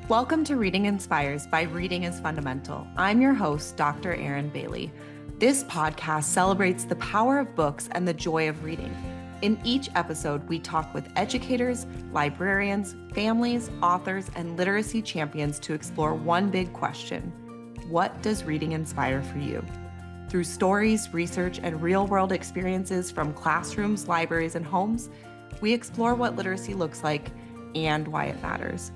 Welcome to Reading Inspires by Reading is Fundamental. I'm your host, Dr. Erin Bailey. This podcast celebrates the power of books and the joy of reading. In each episode, we talk with educators, librarians, families, authors, and literacy champions to explore one big question: what does reading inspire for you? Through stories, research, and real-world experiences from classrooms, libraries, and homes, we explore what literacy looks like and why it matters.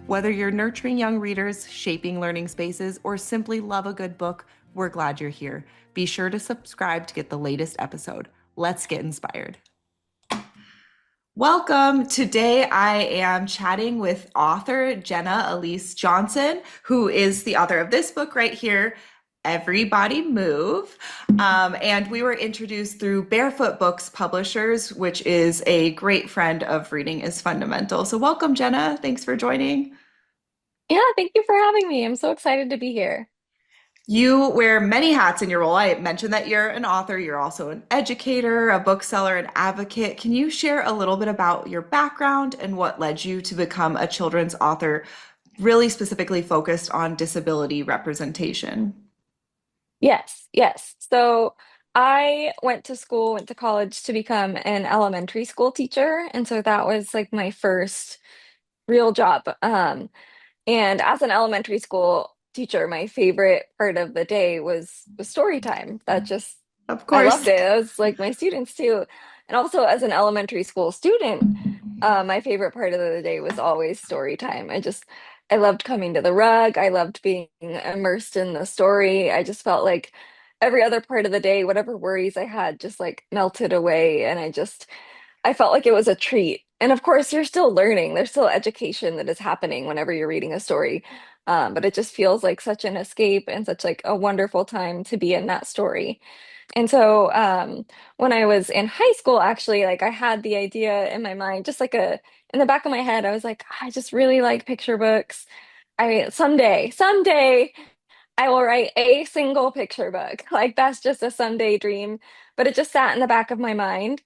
Whether you're nurturing young readers, shaping learning spaces, or simply love a good book, we're glad you're here. Be sure to subscribe to get the latest episode. Let's get inspired. Welcome. Today I am chatting with author Jenna Elyse Johnson, who is the author of this book right here, Everybody Move. And we were introduced through Barefoot Books Publishers, which is a great friend of Reading is Fundamental. So welcome, Jenna. Thanks for joining. Yeah, thank you for having me. I'm so excited to be here. You wear many hats in your role. I mentioned that you're an author, you're also an educator, a bookseller, an advocate. Can you share a little bit about your background and what led you to become a children's author, really specifically focused on disability representation? Yes. So I went to college to become an elementary school teacher. And so that was like my first real job. And as an elementary school teacher, my favorite part of the day was story time. Of I loved course. it. It was like my students too. And also as an elementary school student, my favorite part of the day was always story time. I loved coming to the rug. I loved being immersed in the story. I just felt like every other part of the day, whatever worries I had, just like melted away. And I felt like it was a treat. And of course, you're still learning. There's still education that is happening whenever you're reading a story. But it just feels like such an escape and such like a wonderful time to be in that story. And so when I was in high school, actually, like I had the idea in my mind, just like in the back of my head, I was like, I just really like picture books. Someday I will write a single picture book. Like that's just a someday dream. But it just sat in the back of my mind.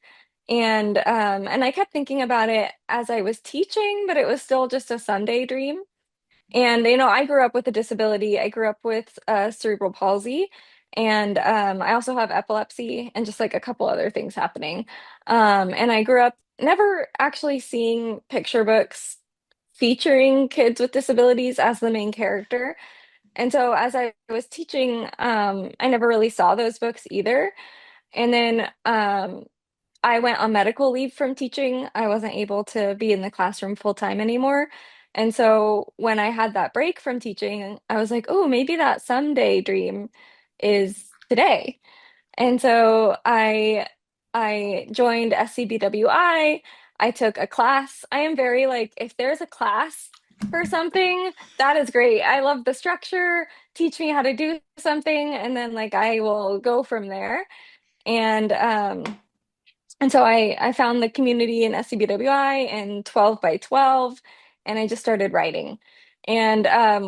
And I kept thinking about it as I was teaching, but it was still just a someday dream. And I grew up with a disability. I grew up with cerebral palsy, and I also have epilepsy and just like a couple other things happening. And I grew up never actually seeing picture books featuring kids with disabilities as the main character. And so as I was teaching, I never really saw those books either. And then I went on medical leave from teaching. I wasn't able to be in the classroom full time anymore. And so when I had that break from teaching, I was like, oh, maybe that someday dream is today. And so I joined SCBWI. I took a class. I am very like, if there's a class for something, that is great. I love the structure. Teach me how to do something, and then like I will go from there. And so I found the community in SCBWI and 12 by 12, and I just started writing. And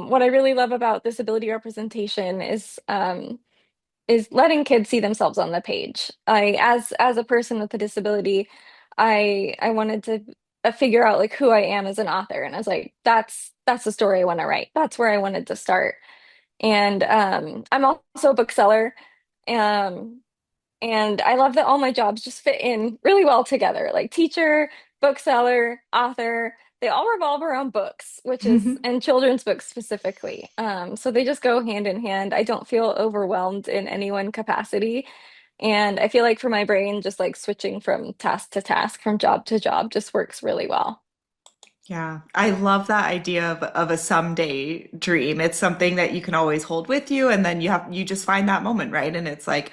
what I really love about disability representation is letting kids see themselves on the page. As a person with a disability, I wanted to figure out like who I am as an author, and I was like, that's the story I want to write. That's where I wanted to start. And I'm also a bookseller. Um, and I love that all my jobs just fit in really well together. Like teacher, bookseller, author, they all revolve around books, and children's books specifically. So they just go hand in hand. I don't feel overwhelmed in any one capacity. And I feel like for my brain, just like switching from task to task, from job to job, just works really well. Yeah, I love that idea of a someday dream. It's something that you can always hold with you, and then you just find that moment, right? And it's like,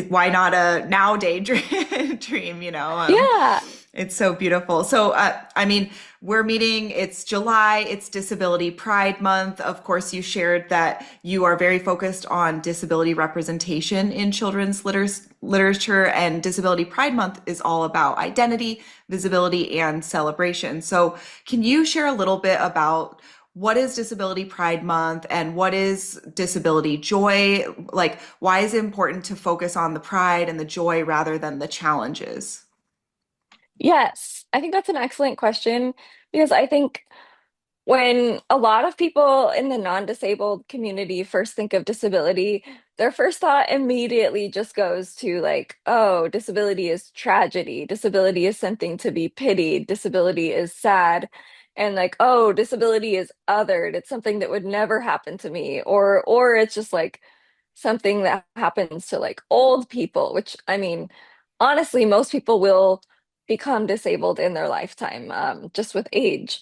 why not a now day dream, you know? Yeah. It's so beautiful. So, I mean, we're meeting, it's July, it's Disability Pride Month. Of course, you shared that you are very focused on disability representation in children's literature, and Disability Pride Month is all about identity, visibility, and celebration. So, can you share a little bit about what is Disability Pride Month and what is disability joy? Like, why is it important to focus on the pride and the joy rather than the challenges? Yes. I think that's an excellent question because I think When a lot of people in the non-disabled community first think of disability, their first thought immediately just goes to like, oh, disability is tragedy. Disability is something to be pitied. Disability is sad. And like, oh, disability is othered. It's something that would never happen to me. Or it's just like something that happens to like old people, which I mean, honestly, most people will become disabled in their lifetime, just with age.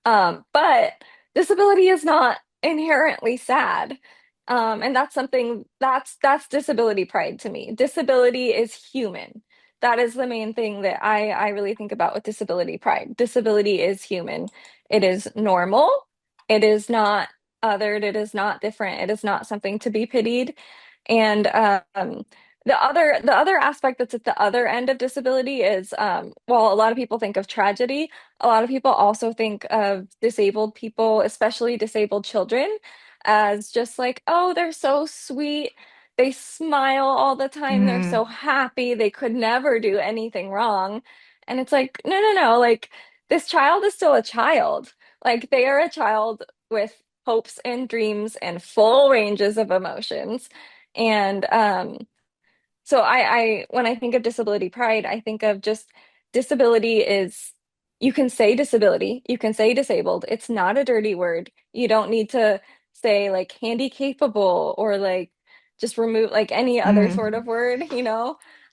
But disability is not inherently sad. And that's something that's disability pride to me. Disability is human. That is the main thing that I really think about with disability pride. Disability is human. It is normal. It is not othered. It is not different. It is not something to be pitied. And the other aspect that's at the other end of disability is while a lot of people think of tragedy, a lot of people also think of disabled people, especially disabled children, as just like, oh, they're so sweet. They smile all the time. They're so Mm, happy. They could never do anything wrong. And it's like, no, no, no. Like, this child is still a child. Like, they are a child with hopes and dreams and full ranges of emotions. And so when I think of disability pride, I think of just disability is you can say disability, you can say disabled. It's not a dirty word. You don't need to say like handy capable or like just remove like any other sort mm. of word.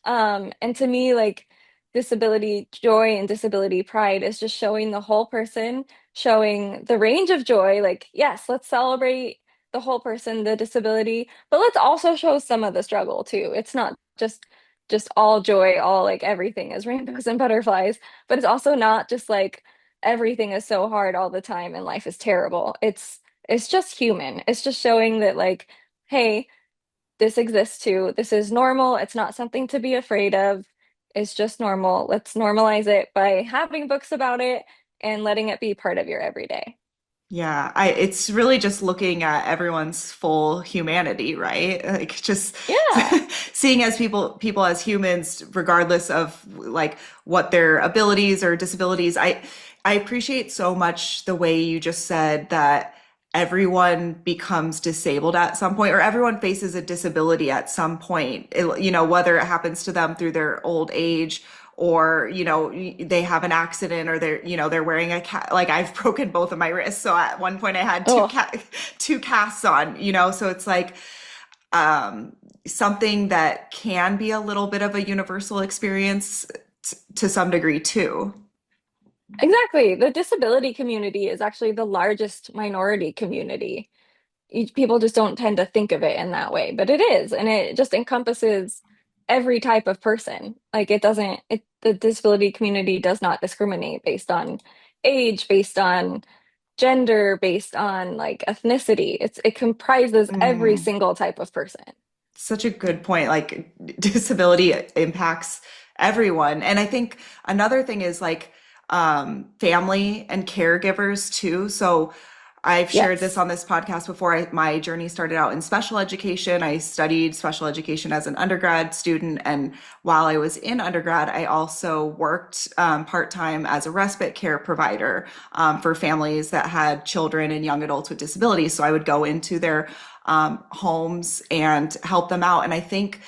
And to me, like disability joy and disability pride is just showing the whole person, showing the range of joy. Like, yes, let's celebrate the whole person, the disability, but let's also show some of the struggle too. It's not just all joy, all like everything is rainbows and butterflies, but it's also not just like everything is so hard all the time and life is terrible. It's just human. It's just showing that like, hey, this exists too. This is normal. It's not something to be afraid of. It's just normal. Let's normalize it by having books about it and letting it be part of your everyday. Yeah, it's really just looking at everyone's full humanity, right? Like just Yeah. seeing as people as humans, regardless of like what their abilities or disabilities. I appreciate so much the way you just said that everyone becomes disabled at some point, or everyone faces a disability at some point. Whether it happens to them through their old age or they have an accident or they're wearing a like I've broken both of my wrists, so at one point I had Oh, two casts on, so it's like something that can be a little bit of a universal experience to some degree too. exactly. The disability community is actually the largest minority community. People just don't tend to think of it in that way, but it is, and it just encompasses every type of person. Like it doesn't, the disability community does not discriminate based on age, based on gender, based on like ethnicity. It comprises every Mm. single type of person. Such a good point. Like disability impacts everyone. And I think another thing is like family and caregivers too. So I've shared this Yes. on this podcast before. My journey started out in special education. I studied special education as an undergrad student. And while I was in undergrad, I also worked part-time as a respite care provider for families that had children and young adults with disabilities. So I would go into their homes and help them out. And I think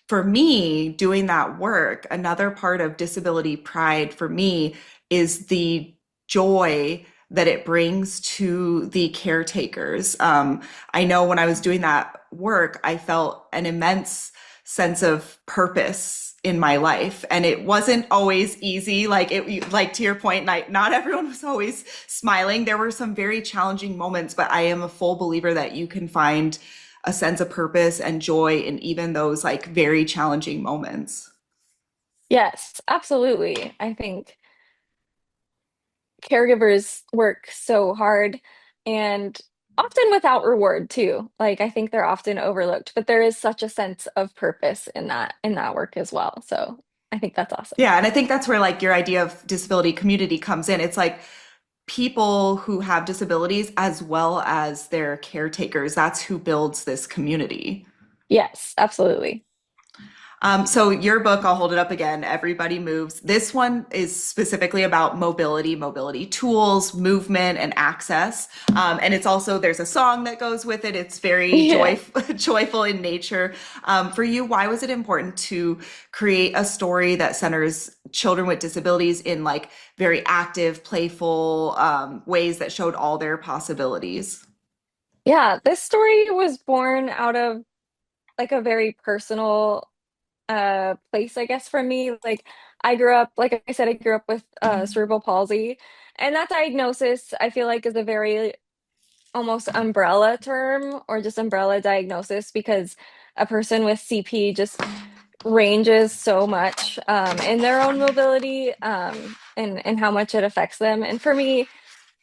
for me, doing that work, another part of disability pride for me is the joy that it brings to the caretakers. I know when I was doing that work, I felt an immense sense of purpose in my life, and it wasn't always easy. Like to your point, not everyone was always smiling. There were some very challenging moments, but I am a full believer that you can find a sense of purpose and joy in even those like very challenging moments. Yes, absolutely. I think caregivers work so hard and often without reward too. Like I think they're often overlooked, but there is such a sense of purpose in that work as well. So I think that's awesome. Yeah, and I think that's where like your idea of disability community comes in. It's like people who have disabilities as well as their caretakers. That's who builds this community. Yes, absolutely. So your book, I'll hold it up again, Everybody Moves. This one is specifically about mobility tools, movement, and access. And it's also, there's a song that goes with it. It's very Yeah. joyful in nature. For you, why was it important to create a story that centers children with disabilities in like very active, playful ways that showed all their possibilities? Yeah, this story was born out of like a very personal place, I guess, for me. Like I grew up, like I said, I grew up with cerebral palsy. And that diagnosis, I feel like, is a very almost umbrella term or just umbrella diagnosis because a person with CP just ranges so much in their own mobility and how much it affects them. And for me,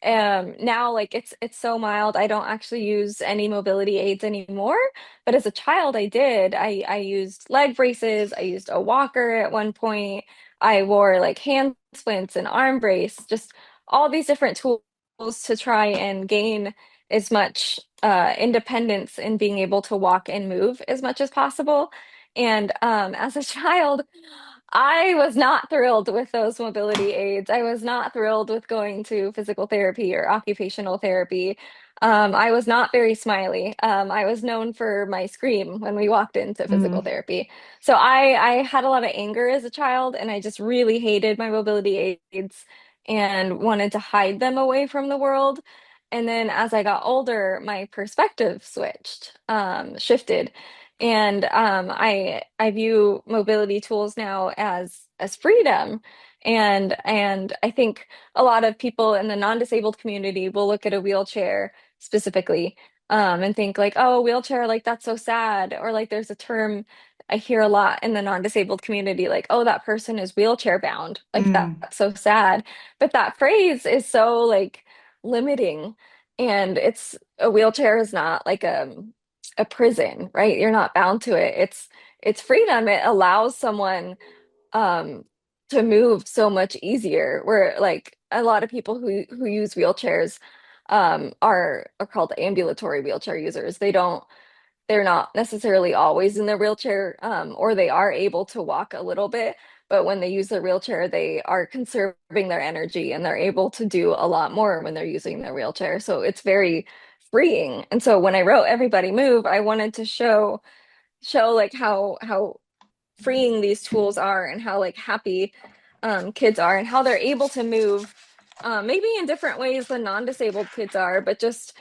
now like it's so mild I don't actually use any mobility aids anymore, but as a child I did. I used leg braces, I used a walker at one point, I wore like hand splints and arm brace, just all these different tools to try and gain as much independence in being able to walk and move as much as possible. And as a child I was not thrilled with those mobility aids. I was not thrilled with going to physical therapy or occupational therapy. I was not very smiley. I was known for my scream when we walked into physical Mm, therapy. So I had a lot of anger as a child, and I just really hated my mobility aids and wanted to hide them away from the world. And then as I got older, my perspective shifted. And I view mobility tools now as freedom. And I think a lot of people in the non-disabled community will look at a wheelchair specifically and think like, oh, wheelchair, like that's so sad. Or like there's a term I hear a lot in the non-disabled community, like, oh, that person is wheelchair bound. Like mm. that's so sad. But that phrase is so like limiting. And it's a wheelchair is not like a prison, right? You're not bound to it. It's freedom. It allows someone um to move so much easier. Where like a lot of people who use wheelchairs are called ambulatory wheelchair users. They're not necessarily always in their wheelchair, or they are able to walk a little bit, but when they use their wheelchair, they are conserving their energy and they're able to do a lot more when they're using their wheelchair. So it's very freeing. And so when I wrote Everybody Move, I wanted to show like how freeing these tools are and how like happy kids are and how they're able to move maybe in different ways than non-disabled kids are, but just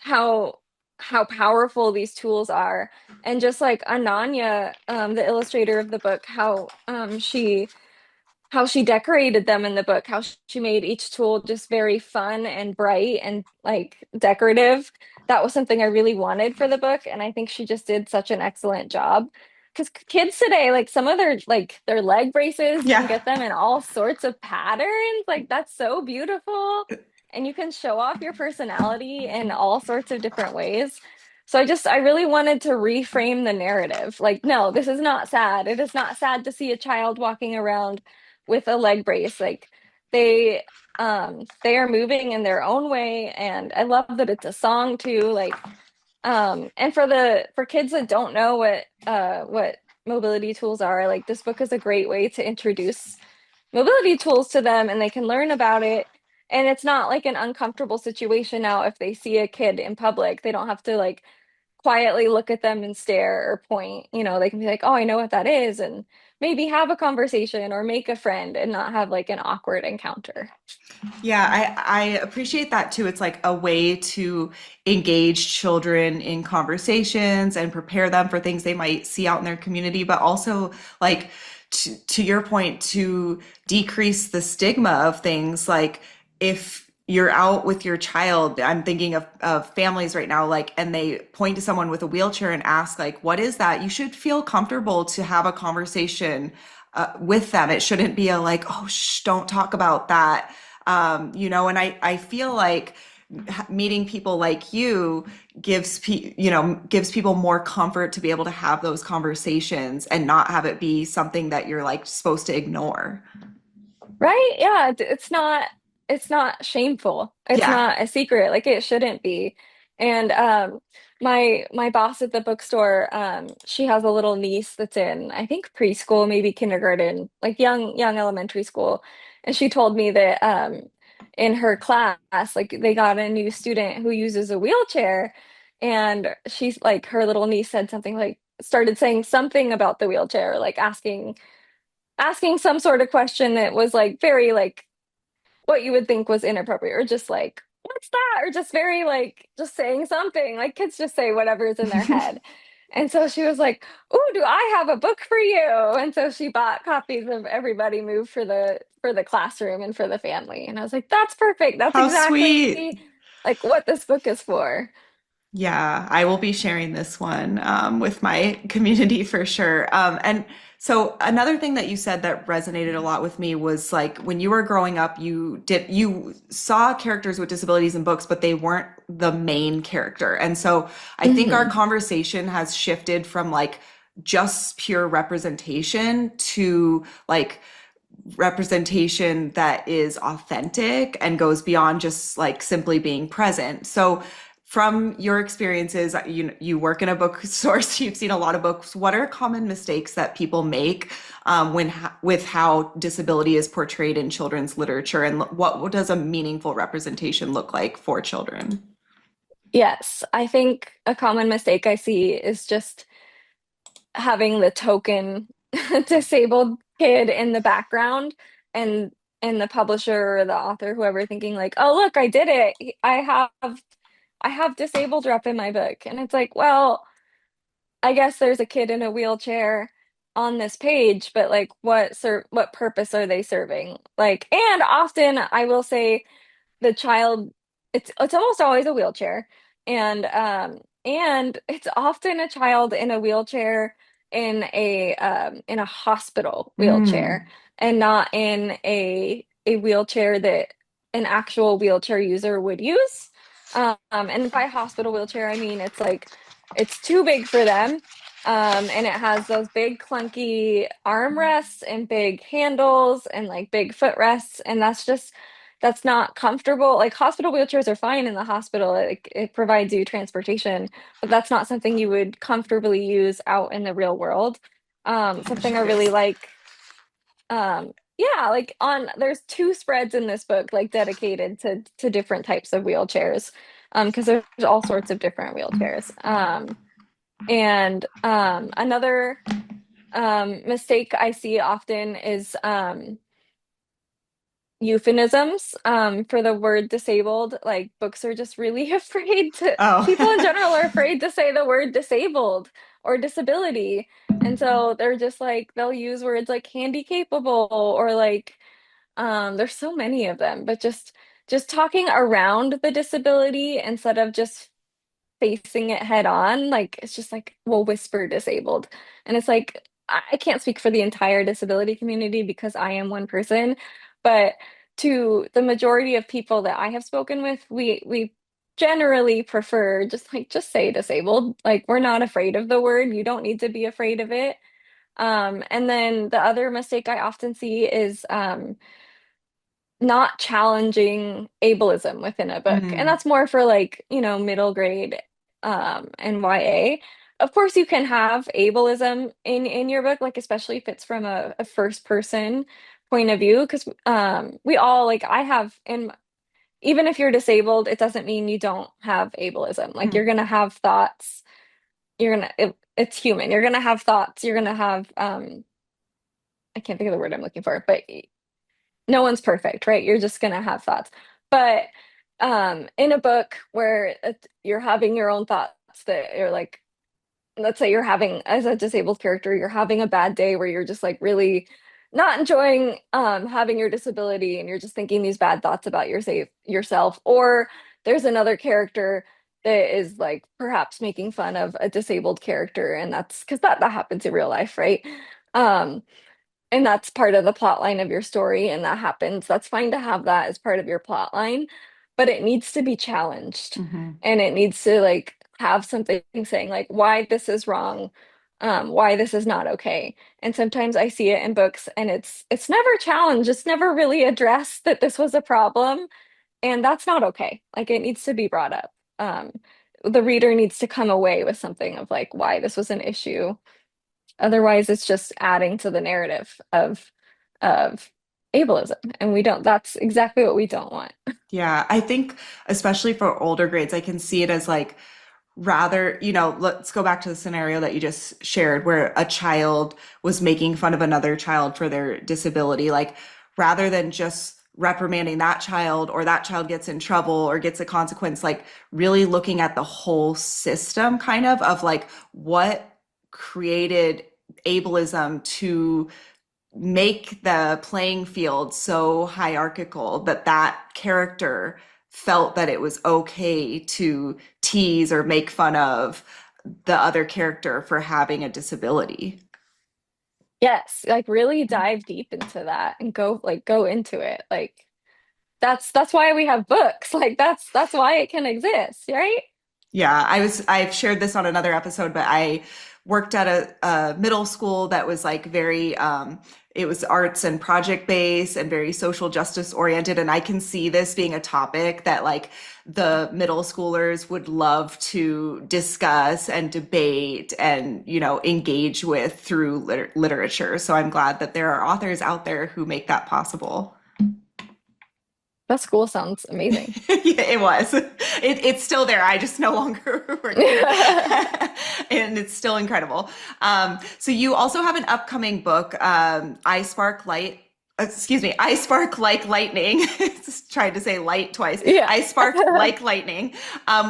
how how powerful these tools are. And just like Ananya, the illustrator of the book, how she decorated them in the book, how she made each tool just very fun and bright and like decorative. That was something I really wanted for the book, and I think she just did such an excellent job. Because kids today, like some of their leg braces, you can Yeah. get them in all sorts of patterns. Like that's so beautiful, and you can show off your personality in all sorts of different ways. So I really wanted to reframe the narrative. Like, no, this is not sad. It is not sad to see a child walking around with a leg brace. Like they they are moving in their own way, and I love that it's a song too. Like and for kids that don't know what mobility tools are, like this book is a great way to introduce mobility tools to them and they can learn about it. And it's not like an uncomfortable situation now if they see a kid in public. They don't have to like quietly look at them and stare or point. They can be like, oh, I know what that is, and maybe have a conversation or make a friend and not have like an awkward encounter. Yeah, I appreciate that too. It's like a way to engage children in conversations and prepare them for things they might see out in their community, but also like to your point, to decrease the stigma of things like if you're out with your child, I'm thinking of families right now, like, and they point to someone with a wheelchair and ask, like, what is that? You should feel comfortable to have a conversation with them. It shouldn't be a like, oh, shh, don't talk about that. And I feel like meeting people like you gives people more comfort to be able to have those conversations and not have it be something that you're like supposed to ignore. Right? Yeah, it's not shameful. It's Yeah. not a secret. Like it shouldn't be. And my boss at the bookstore, she has a little niece that's in, I think, preschool, maybe kindergarten, like young elementary school. And she told me that in her class, like they got a new student who uses a wheelchair, and she's like her little niece said something like started saying something about the wheelchair, like asking some sort of question that was like very like what you would think was inappropriate, or just like, what's that? Or just very like, just saying something. Like kids just say whatever's in their head. And so she was like, "Oh, do I have a book for you?" And so she bought copies of Everybody Move for the classroom and for the family. And I was like, "That's perfect. That's How exactly sweet. like what this book is for." Yeah, I will be sharing this one with my community for sure. And so another thing that you said that resonated a lot with me was like when you were growing up, you saw characters with disabilities in books, but they weren't the main character. And so I think our Hmm. conversation has shifted from like just pure representation to like representation that is authentic and goes beyond just like simply being present. So from your experiences, you work in a bookstore, so you've seen a lot of books. What are common mistakes that people make with how disability is portrayed in children's literature, and what does a meaningful representation look like for children? Yes, I think a common mistake I see is just having the token disabled kid in the background, and the publisher or the author, whoever, thinking like, "Oh, look, I did it. I have disabled rep in my book." And it's like, well, I guess there's a kid in a wheelchair on this page, but like what purpose are they serving? Like, and often I will say the child, it's almost always a wheelchair, and it's often a child in a wheelchair in a hospital wheelchair, Mm. and not in a wheelchair that an actual wheelchair user would use. And by hospital wheelchair I mean it's like it's too big for them, and it has those big clunky armrests and big handles and like big footrests, and that's not comfortable. Like hospital wheelchairs are fine in the hospital. It provides you transportation, but that's not something you would comfortably use out in the real world. Something I really Yes. like. Yeah, like on there's two spreads in this book like dedicated to different types of wheelchairs. Because there's all sorts of different wheelchairs. And another mistake I see often is euphemisms for the word disabled. Like books are just really afraid to, people in Oh. general are afraid to say the word disabled or disability. And so they're just like, they'll use words like handy capable or like, there's so many of them, but just talking around the disability instead of just facing it head on. Like it's just like, we'll whisper disabled. And it's like, I can't speak for the entire disability community because I am one person, but to the majority of people that I have spoken with, we generally prefer just say disabled. Like we're not afraid of the word. You don't need to be afraid of it. And then the other mistake I often see is not challenging ableism within a book. And Mm. that's more for like, middle grade and YA. Of course, you can have ableism in your book, like especially if it's from a first person point of view, because we all like I have in even if you're disabled, it doesn't mean you don't have ableism. Like you're Mm. gonna have thoughts, it's human. You're gonna have thoughts, you're gonna have I can't think of the word I'm looking for, but no one's perfect, right? You're just gonna have thoughts. But in a book where you're having your own thoughts that are like, let's say you're having, as a disabled character, you're having a bad day where you're just like really not enjoying having your disability, and you're just thinking these bad thoughts about yourself, or there's another character that is like perhaps making fun of a disabled character, and that's because that happens in real life, right? Um, and that's part of the plot line of your story, and that happens. That's fine to have that as part of your plot line, but it needs to be challenged, Hmm. and it needs to like have something saying like why this is wrong, why this is not okay. And sometimes I see it in books and it's never challenged, it's never really addressed that this was a problem, and that's not okay. Like it needs to be brought up. the reader needs to come away with something of like why this was an issue. Otherwise, it's just adding to the narrative of ableism, and we don't. That's exactly what we don't want. Yeah, I think especially for older grades, I can see it as like rather, let's go back to the scenario that you just shared where a child was making fun of another child for their disability. Like rather than just reprimanding that child or that child gets in trouble or gets a consequence, like really looking at the whole system kind of like what created ableism to make the playing field so hierarchical that that character felt that it was okay to tease or make fun of the other character for having a disability. Yes, like really dive deep into that and go into it. Like that's why we have books. Like that's why it can exist, right? Yeah, I've shared this on another episode, but I worked at a middle school that was like very, it was arts and project based and very social justice oriented. And I can see this being a topic that like the middle schoolers would love to discuss and debate and, engage with through literature. So I'm glad that there are authors out there who make that possible. That school sounds amazing. Yeah, it was. It's still there. I just no longer work there. And it's still incredible. So you also have an upcoming book, I Spark Like Lightning. Just tried to say light twice. Yeah. I Spark Like Lightning,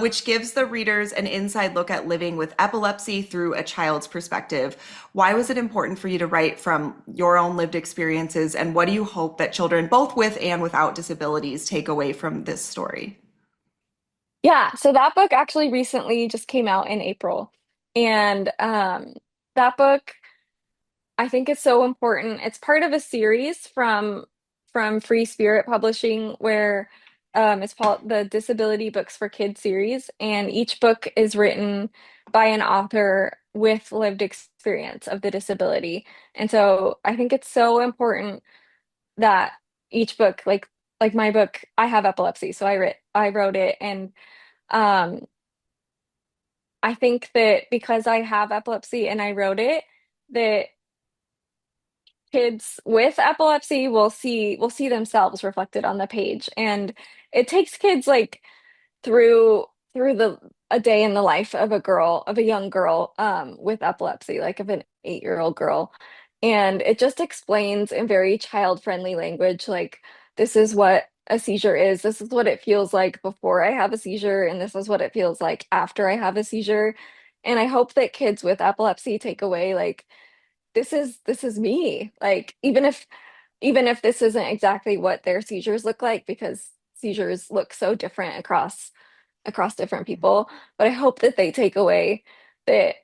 which gives the readers an inside look at living with epilepsy through a child's perspective. Why was it important for you to write from your own lived experiences, and what do you hope that children, both with and without disabilities, take away from this story? Yeah, so that book actually recently just came out in April. And that book I think is so important. It's part of a series from Free Spirit Publishing where it's called the Disability Books for Kids series, and each book is written by an author with lived experience of the disability. And so I think it's so important that each book, like my book, I have epilepsy, so I wrote it, and um I think that because I have epilepsy and I wrote it, that kids with epilepsy will see themselves reflected on the page. And it takes kids like through the a day in the life of a young girl with epilepsy, like of an 8-year-old girl. And it just explains in very child-friendly language, like this is what a seizure is, this is what it feels like before I have a seizure, and this is what it feels like after I have a seizure. And I hope that kids with epilepsy take away like this is me. Like even if this isn't exactly what their seizures look like, because seizures look so different across different people, but I hope that they take away that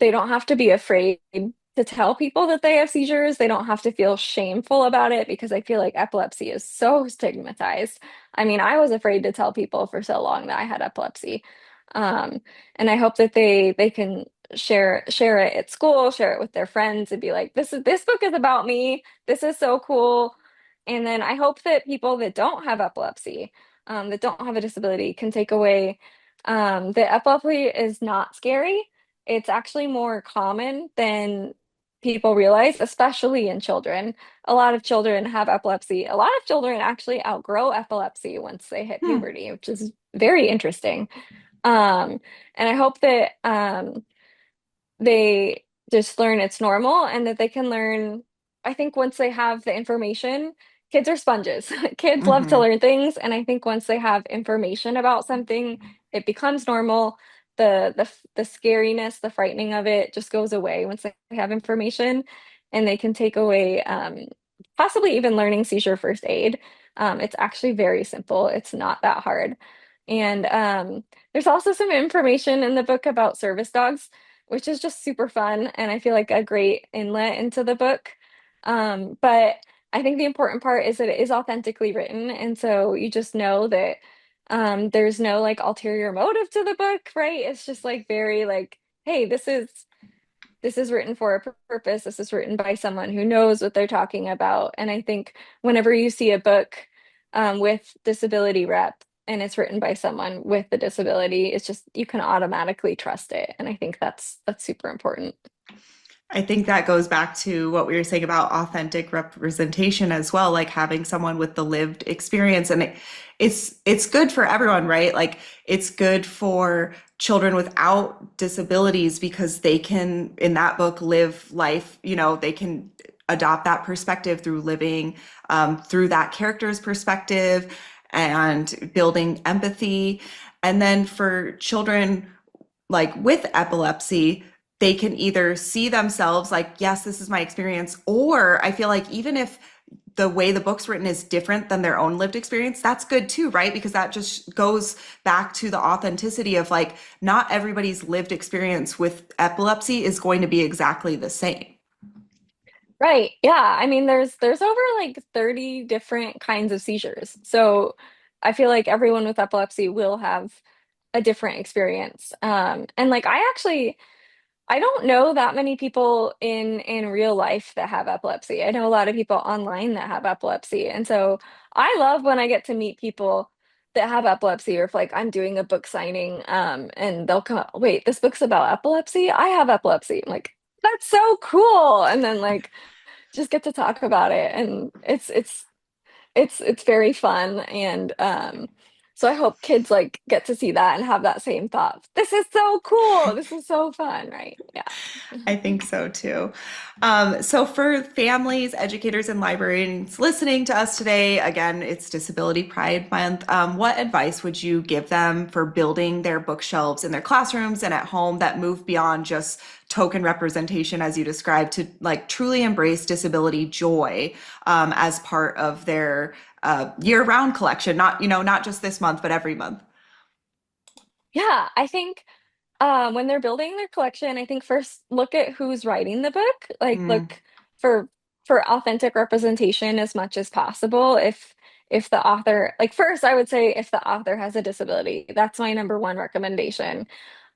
they don't have to be afraid to tell people that they have seizures. They don't have to feel shameful about it, because I feel like epilepsy is so stigmatized. I mean, I was afraid to tell people for so long that I had epilepsy. Um, and I hope that they can share it at school, share it with their friends, and be like, this book is about me. This is so cool. And then I hope that people that don't have epilepsy, that don't have a disability, can take away that epilepsy is not scary. It's actually more common than people realize, especially in children. A lot of children have epilepsy. A lot of children actually outgrow epilepsy once they hit Hmm. puberty, which is very interesting. Um, and I hope that they just learn it's normal, and that they can learn. I think once they have the information, kids are sponges. Kids love to Hmm. learn things, and I think once they have information about something, it becomes normal. The scariness, the frightening of it just goes away once they have information, and they can take away possibly even learning seizure first aid. It's actually very simple. It's not that hard. And there's also some information in the book about service dogs, which is just super fun, and I feel like a great inlet into the book. But I think the important part is that it is authentically written, and so you just know that there's no like ulterior motive to the book, right? It's just like very like, hey, this is written for a purpose. This is written by someone who knows what they're talking about. And I think whenever you see a book with disability rep, and it's written by someone with a disability, it's just you can automatically trust it. And I think that's super important. I think that goes back to what we were saying about authentic representation as well, like having someone with the lived experience. And it's good for everyone, right? Like it's good for children without disabilities because they can, in that book, live life, they can adopt that perspective through living through that character's perspective and building empathy. And then for children like with epilepsy, they can either see themselves like, yes, this is my experience, or I feel like even if the way the book's written is different than their own lived experience, that's good too, right? Because that just goes back to the authenticity of like, not everybody's lived experience with epilepsy is going to be exactly the same. Right. Yeah. I mean, there's over like 30 different kinds of seizures. So I feel like everyone with epilepsy will have a different experience. And like I don't know that many people in real life that have epilepsy. I know a lot of people online that have epilepsy. And so I love when I get to meet people that have epilepsy, or if like I'm doing a book signing, and they'll come, wait, this book's about epilepsy? I have epilepsy. I'm like, that's so cool. And then like just get to talk about it. And it's very fun. And so I hope kids like get to see that and have that same thought. This is so cool. This is so fun, right? Yeah. I think so too. So, for families, educators, and librarians listening to us today, again, it's Disability Pride Month. What advice would you give them for building their bookshelves in their classrooms and at home that move beyond just token representation, as you described, to like truly embrace disability joy as part of their year-round collection? Not, not just this month, but every month. Yeah, I think when they're building their collection, I think first look at who's writing the book. Like Mm, look for for authentic representation as much as possible. If the author, like first I would say if the author has a disability, that's my number one recommendation.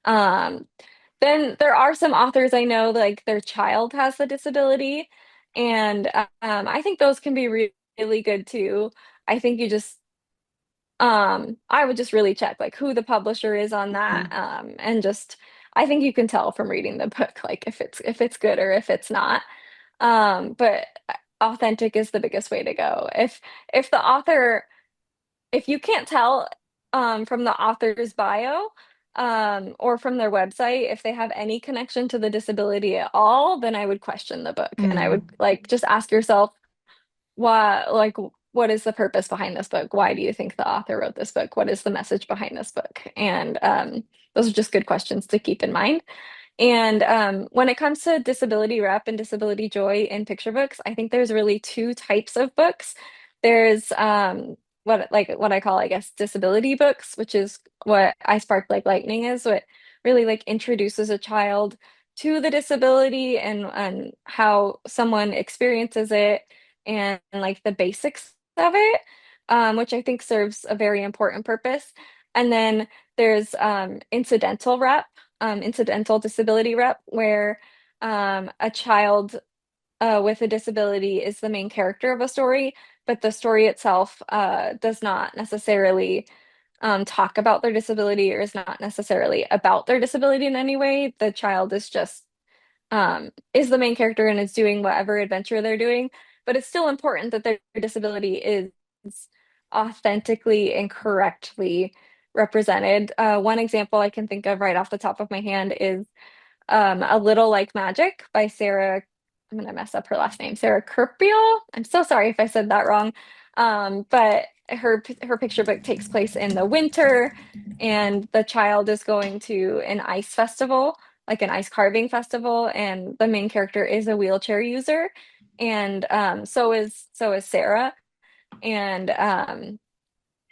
Um, then there are some authors I know like their child has the disability, and I think those can be really good too. I think you just I would just really check like who the publisher is on that, mm. and just I think you can tell from reading the book like if it's good or if it's not. But authentic is the biggest way to go. If the author, if you can't tell from the author's bio, or from their website if they have any connection to the disability at all, then I would question the book, and I would Mm. like just ask yourself why, like, what is the purpose behind this book? Why do you think the author wrote this book? What is the message behind this book? And those are just good questions to keep in mind. And when it comes to disability rep and disability joy in picture books, I think there's really two types of books. There's what I call, I guess, disability books, which is what I Spark Like Lightning is, what really like introduces a child to the disability and how someone experiences it and like the basics of it, which I think serves a very important purpose. And then there's incidental disability rep, where a child with a disability is the main character of a story, but the story itself does not necessarily talk about their disability or is not necessarily about their disability in any way. The child is just is the main character and is doing whatever adventure they're doing, but it's still important that their disability is authentically and correctly represented. One example I can think of right off the top of my hand is A Little Like Magic by Sarah. I'm gonna mess up her last name, Sarah Kirkbiel. I'm so sorry if I said that wrong. But her picture book takes place in the winter, and the child is going to an ice festival, like an ice carving festival, and the main character is a wheelchair user, and so is Sarah, and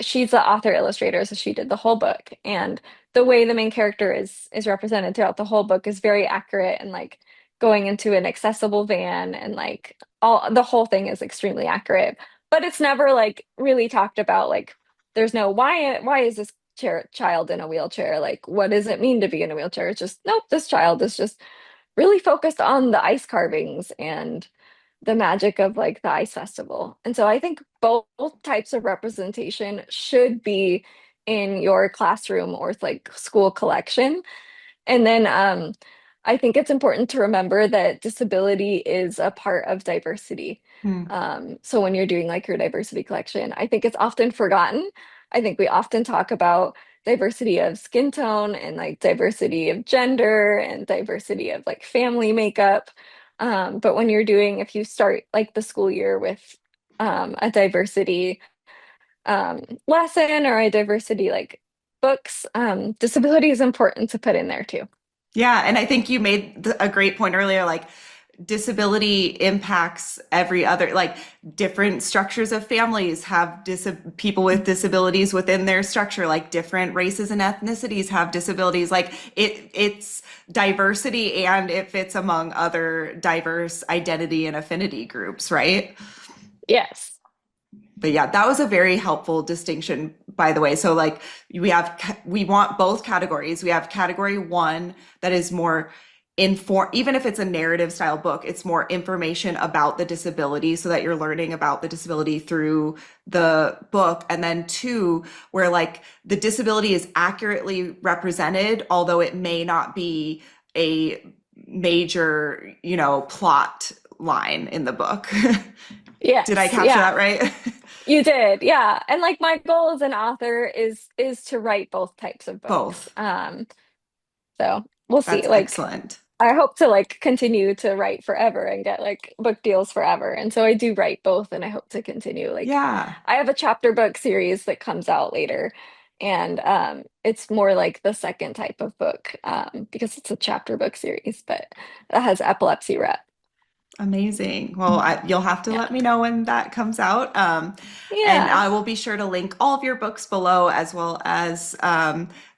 she's the author illustrator, so she did the whole book. And the way the main character is represented throughout the whole book is very accurate, and like going into an accessible van, and like all the whole thing is extremely accurate. But it's never like really talked about, like there's no why is this child in a wheelchair? Like what does it mean to be in a wheelchair? It's just nope, this child is just really focused on the ice carvings and the magic of like the ice festival. And so I think both types of representation should be in your classroom or like school collection. And then I think it's important to remember that disability is a part of diversity. Hmm. So when you're doing like your diversity collection, I think it's often forgotten. I think we often talk about diversity of skin tone and like diversity of gender and diversity of like family makeup. But when you're doing, if you start like the school year with a diversity lesson or a diversity like books, disability is important to put in there too. Yeah, and I think you made a great point earlier, like disability impacts every other, like different structures of families have people with disabilities within their structure, like different races and ethnicities have disabilities. Like it's diversity and it fits among other diverse identity and affinity groups, right? Yes. But yeah, that was a very helpful distinction, by the way. So like we want both categories. We have category one that is more inform, even if it's a narrative style book, it's more information about the disability so that you're learning about the disability through the book. And then two, where like the disability is accurately represented, although it may not be a major, plot line in the book. Did I Yes. capture Yeah. that right? You did. Yeah. And like my goal as an author is to write both types of books. Both. So we'll see. That's Like excellent. I hope to like continue to write forever and get like book deals forever. And so I do write both and I hope to continue. Like Yeah. I have a chapter book series that comes out later. And it's more like the second type of book because it's a chapter book series, but it has epilepsy rep. Amazing. Well, you'll have to Yeah. let me know when that comes out. And Yeah. I will be sure to link all of your books below, as well as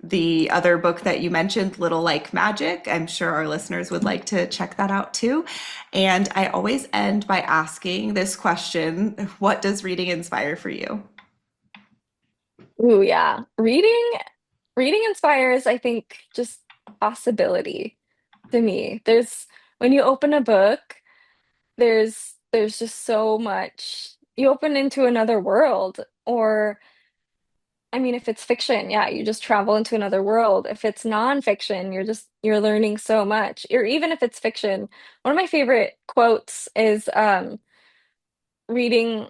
the other book that you mentioned, Little Like Magic. I'm sure our listeners would like to check that out too. And I always end by asking this question: what does reading inspire for you? Ooh, yeah. Reading inspires, I think, just possibility to me. There's when you open a book, there's just so much. You open into another world, or I mean, if it's fiction, yeah, you just travel into another world. If it's nonfiction, you're learning so much. Or even if it's fiction, one of my favorite quotes is reading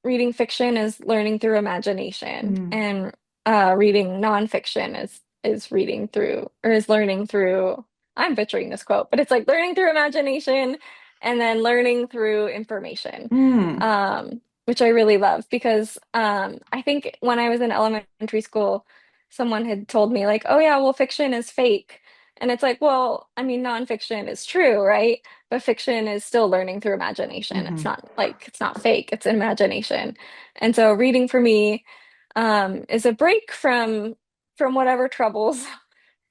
reading fiction is learning through imagination Mm. and reading nonfiction is reading through or is learning through I'm butchering this quote, but it's like learning through imagination and then learning through information. Mm. Which I really love because I think when I was in elementary school someone had told me like, oh yeah, well fiction is fake. And it's like, well, I mean, nonfiction is true, right? But fiction is still learning through imagination. It's Hmm. not like it's not fake, it's imagination. And so reading for me is a break from whatever troubles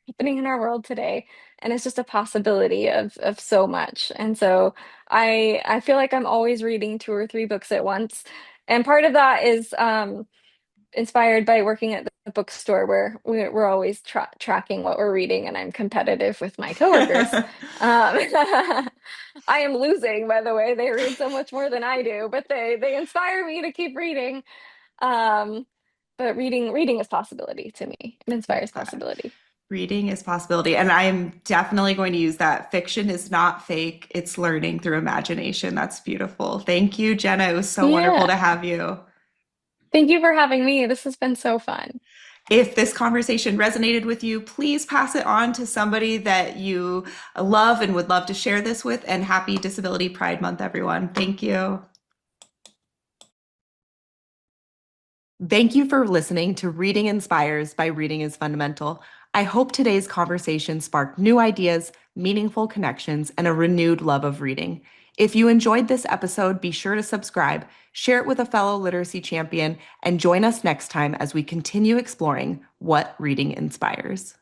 happening in our world today. And it's just a possibility of so much. And so I feel like I'm always reading two or three books at once. And part of that is inspired by working at the bookstore where we're always tracking what we're reading, and I'm competitive with my coworkers. I am losing, by the way. They read so much more than I do, but they inspire me to keep reading. Um, but reading is possibility to me. It inspires That. possibility. Reading is possibility. And I'm definitely going to use that. Fiction is not fake, it's learning through imagination. That's beautiful. Thank you, Jenna. It was so wonderful Yeah. to have you. Thank you for having me. This has been so fun. If this conversation resonated with you, please pass it on to somebody that you love and would love to share this with. And happy Disability Pride Month, everyone. Thank you. Thank you for listening to Reading Inspires by Reading is Fundamental. I hope today's conversation sparked new ideas, meaningful connections, and a renewed love of reading. If you enjoyed this episode, be sure to subscribe, share it with a fellow literacy champion, and join us next time as we continue exploring what reading inspires.